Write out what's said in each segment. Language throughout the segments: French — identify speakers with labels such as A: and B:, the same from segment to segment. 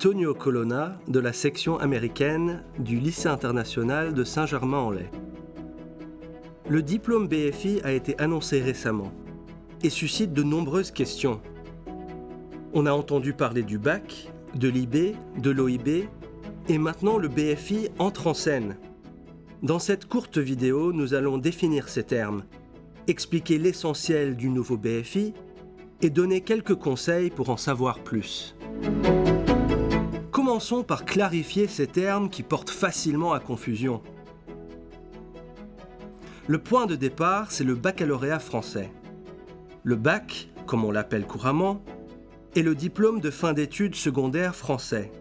A: Tonio Colonna de la section américaine du lycée international de Saint-Germain-en-Laye. Le diplôme BFI a été annoncé récemment et suscite de nombreuses questions. On a entendu parler du bac, de l'IB, de l'OIB et maintenant le BFI entre en scène. Dans cette courte vidéo, nous allons définir ces termes, expliquer l'essentiel du nouveau BFI et donner quelques conseils pour en savoir plus. Commençons par clarifier ces termes qui portent facilement à confusion. Le point de départ, c'est le baccalauréat français. Le bac, comme on l'appelle couramment, est le diplôme de fin d'études secondaires français.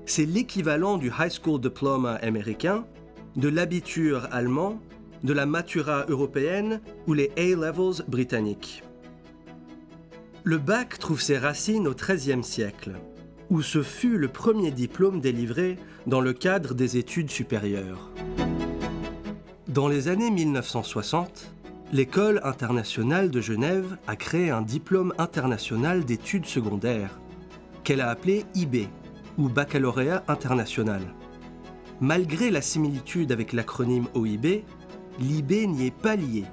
A: C'est l'équivalent du High School Diploma américain, de l'abitur allemand, de la matura européenne ou les A-levels britanniques. Le bac trouve ses racines au XIIIe siècle, où ce fut le premier diplôme délivré dans le cadre des études supérieures. Dans les années 1960, l'École internationale de Genève a créé un diplôme international d'études secondaires, qu'elle a appelé IB, ou Baccalauréat international. Malgré la similitude avec l'acronyme OIB, l'IB n'y est pas lié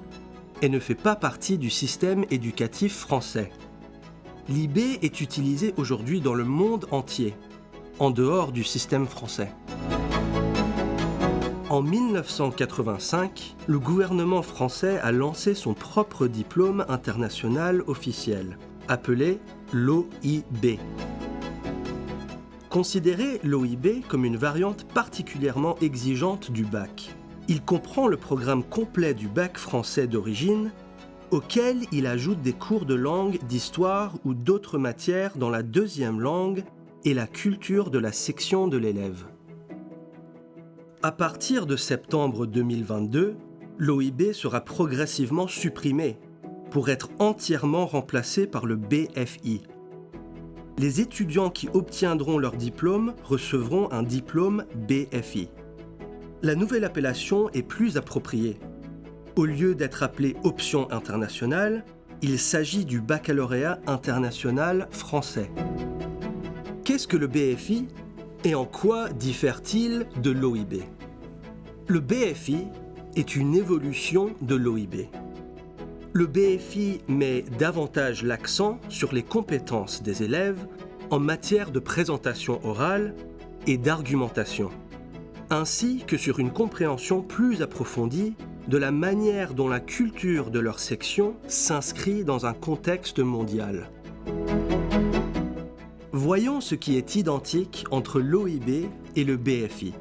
A: et ne fait pas partie du système éducatif français. L'IB est utilisé aujourd'hui dans le monde entier, en dehors du système français. En 1985, le gouvernement français a lancé son propre diplôme international officiel, appelé l'OIB. Considérez l'OIB comme une variante particulièrement exigeante du bac. Il comprend le programme complet du bac français d'origine, auquel il ajoute des cours de langue, d'histoire ou d'autres matières dans la deuxième langue et la culture de la section de l'élève. À partir de septembre 2022, l'OIB sera progressivement supprimé pour être entièrement remplacé par le BFI. Les étudiants qui obtiendront leur diplôme recevront un diplôme BFI. La nouvelle appellation est plus appropriée. Au lieu d'être appelé option internationale, il s'agit du baccalauréat international français. Qu'est-ce que le BFI et en quoi diffère-t-il de l'OIB ? Le BFI est une évolution de l'OIB. Le BFI met davantage l'accent sur les compétences des élèves en matière de présentation orale et d'argumentation, ainsi que sur une compréhension plus approfondie de la manière dont la culture de leur section s'inscrit dans un contexte mondial. Voyons ce qui est identique entre l'OIB et le BFI,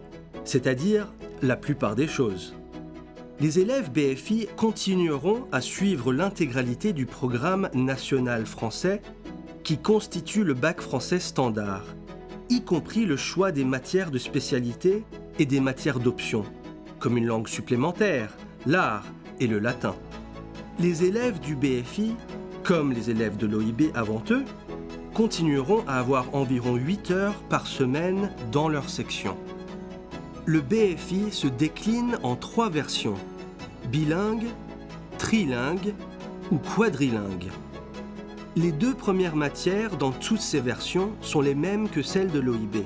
A: c'est-à-dire la plupart des choses. Les élèves BFI continueront à suivre l'intégralité du programme national français qui constitue le bac français standard, y compris le choix des matières de spécialité et des matières d'option, comme une langue supplémentaire, l'art et le latin. Les élèves du BFI, comme les élèves de l'OIB avant eux, continueront à avoir environ 8 heures par semaine dans leur section. Le BFI se décline en 3 versions, bilingue, trilingue ou quadrilingue. Les 2 premières matières dans toutes ces versions sont les mêmes que celles de l'OIB,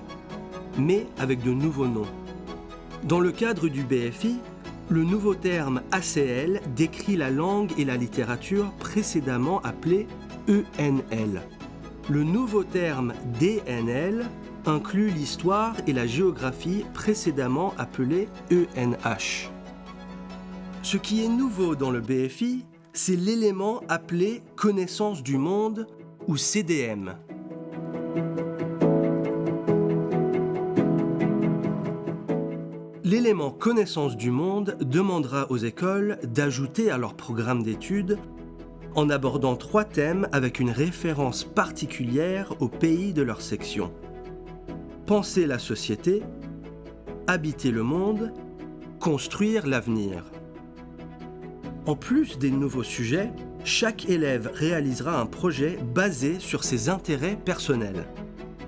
A: mais avec de nouveaux noms. Dans le cadre du BFI, le nouveau terme ACL décrit la langue et la littérature précédemment appelées ENL. Le nouveau terme DNL inclut l'histoire et la géographie précédemment appelées ENH. Ce qui est nouveau dans le BFI, c'est l'élément appelé connaissance du monde ou CDM. L'élément connaissance du monde demandera aux écoles d'ajouter à leur programme d'études en abordant 3 thèmes avec une référence particulière au pays de leur section. Penser la société, habiter le monde, construire l'avenir. En plus des nouveaux sujets, chaque élève réalisera un projet basé sur ses intérêts personnels,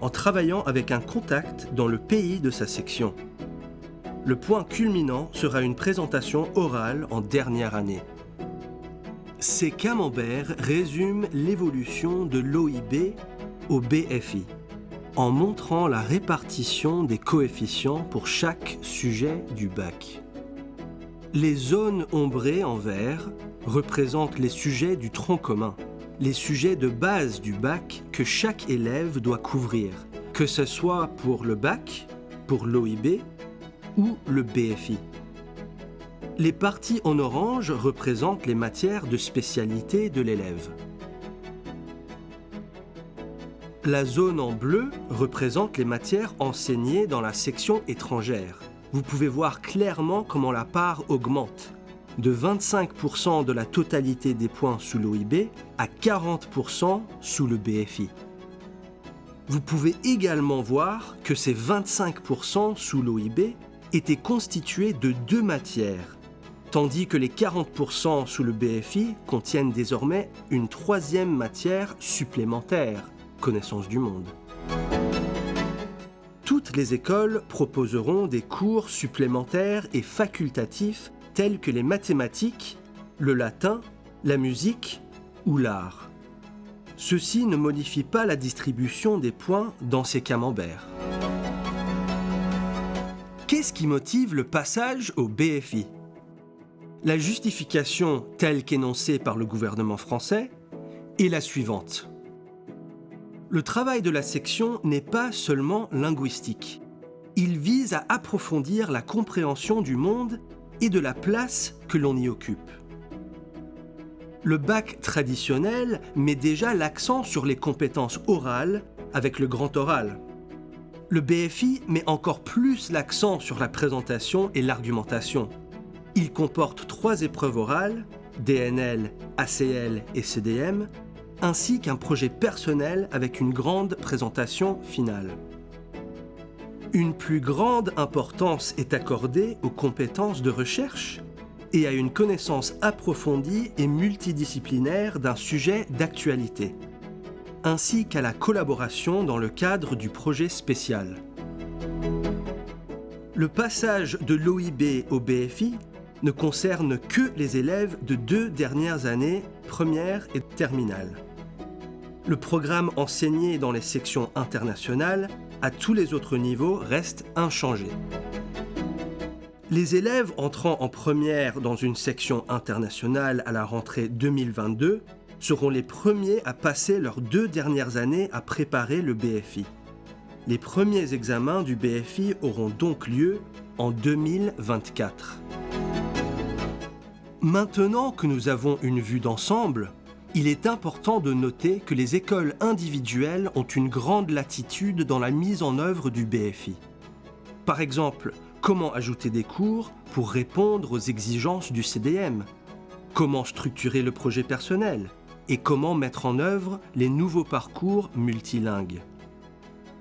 A: en travaillant avec un contact dans le pays de sa section. Le point culminant sera une présentation orale en dernière année. Ces camemberts résument l'évolution de l'OIB au BFI. en montrant la répartition des coefficients pour chaque sujet du bac. Les zones ombrées en vert représentent les sujets du tronc commun, les sujets de base du bac que chaque élève doit couvrir, que ce soit pour le bac, pour l'OIB ou le BFI. Les parties en orange représentent les matières de spécialité de l'élève. La zone en bleu représente les matières enseignées dans la section étrangère. Vous pouvez voir clairement comment la part augmente, de 25% de la totalité des points sous l'OIB à 40% sous le BFI. Vous pouvez également voir que ces 25% sous l'OIB étaient constitués de 2 matières, tandis que les 40% sous le BFI contiennent désormais une 3e matière supplémentaire, connaissance du monde. Toutes les écoles proposeront des cours supplémentaires et facultatifs tels que les mathématiques, le latin, la musique ou l'art. Ceci ne modifie pas la distribution des points dans ces camemberts. Qu'est-ce qui motive le passage au BFI ? La justification telle qu'énoncée par le gouvernement français est la suivante. Le travail de la section n'est pas seulement linguistique. Il vise à approfondir la compréhension du monde et de la place que l'on y occupe. Le bac traditionnel met déjà l'accent sur les compétences orales avec le grand oral. Le BFI met encore plus l'accent sur la présentation et l'argumentation. Il comporte 3 épreuves orales, DNL, ACL et CDM, ainsi qu'un projet personnel avec une grande présentation finale. Une plus grande importance est accordée aux compétences de recherche et à une connaissance approfondie et multidisciplinaire d'un sujet d'actualité, ainsi qu'à la collaboration dans le cadre du projet spécial. Le passage de l'OIB au BFI ne concerne que les élèves de 2 dernières années, première et terminale. Le programme enseigné dans les sections internationales à tous les autres niveaux reste inchangé. Les élèves entrant en première dans une section internationale à la rentrée 2022 seront les premiers à passer leurs 2 dernières années à préparer le BFI. Les premiers examens du BFI auront donc lieu en 2024. Maintenant que nous avons une vue d'ensemble, il est important de noter que les écoles individuelles ont une grande latitude dans la mise en œuvre du BFI. Par exemple, comment ajouter des cours pour répondre aux exigences du CDM, comment structurer le projet personnel et comment mettre en œuvre les nouveaux parcours multilingues.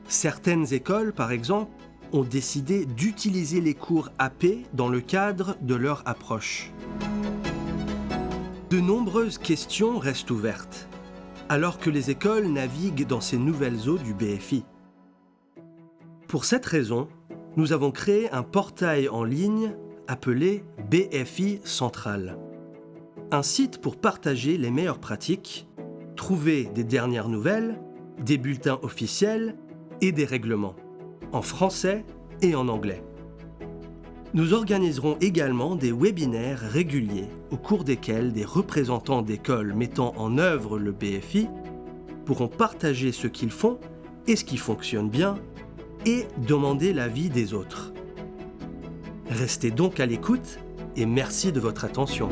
A: Certaines écoles, par exemple, ont décidé d'utiliser les cours AP dans le cadre de leur approche. De nombreuses questions restent ouvertes, alors que les écoles naviguent dans ces nouvelles eaux du BFI. Pour cette raison, nous avons créé un portail en ligne appelé BFI Central. Un site pour partager les meilleures pratiques, trouver des dernières nouvelles, des bulletins officiels et des règlements, en français et en anglais. Nous organiserons également des webinaires réguliers au cours desquels des représentants d'écoles mettant en œuvre le BFI pourront partager ce qu'ils font et ce qui fonctionne bien et demander l'avis des autres. Restez donc à l'écoute et merci de votre attention.